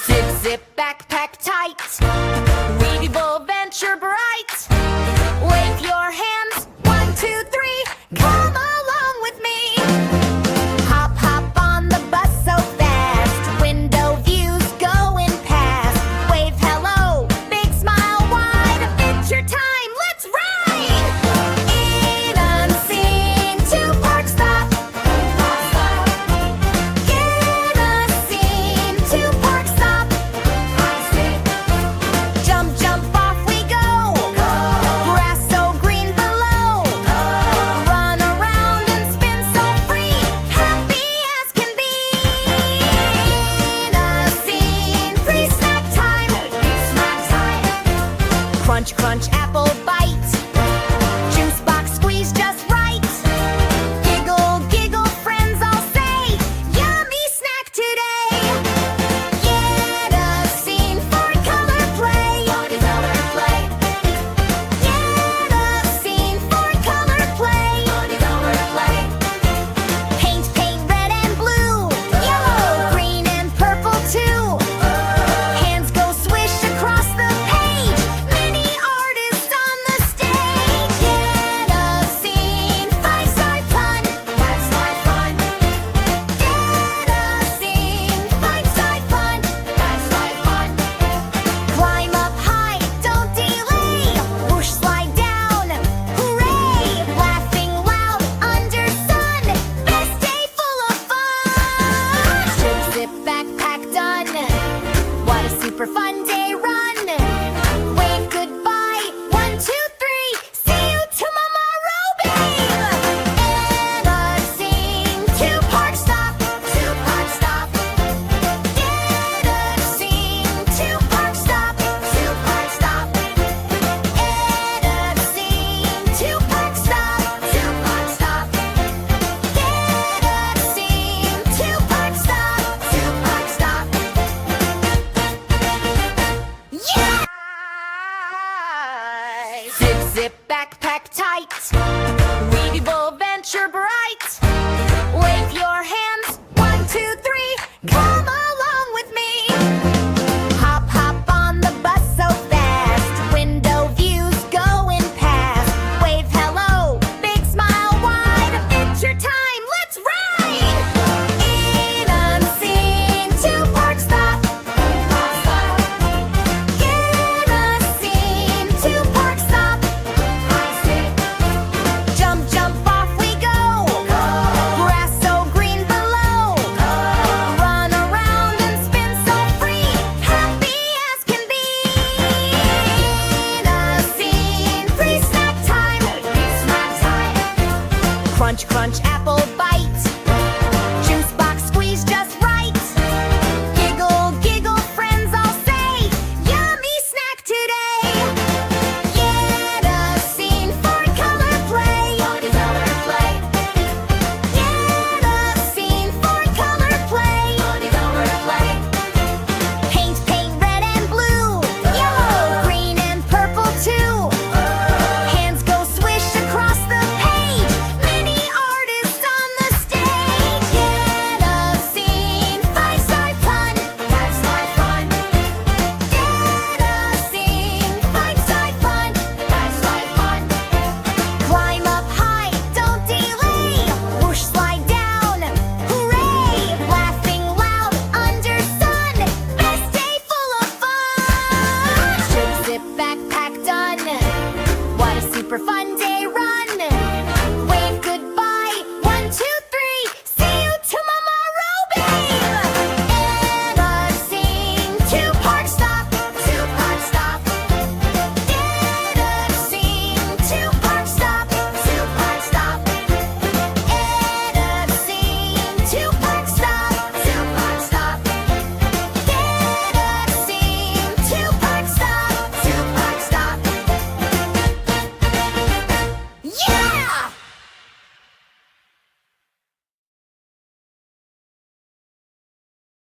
Zip, zip, backpack tight. Weevil venture bright. Wave your hands, 1, 2, 3. Come along with me. Hop, hop on the bus so fast. Window views going past. Wave hello, big smile wide. Adventure time, let's ride. In unseen, 2 park stop. Get a scene, 2 park stop. Jump, jump, off we go. Grass so green below. Run around and spin so free. Happy as can be. In a scene, free snack time. Crunch, crunch, apple bite. Juice box squeeze just right. Giggle, giggle, friends all say. Yummy snack today. Get a scene for color play. Get a scene for color play. Paint, paint red and blue. Yellow, green and purple too. Hands go swish across the page. Many artists on the stage. Get a scene, 5-star fun. Get a scene, 5-star fun. Climb up high, don't delay. Push, slide down, hooray! Laughing loud under sun. Best day full of fun. Zip, zip, backpack done. What a super fun day.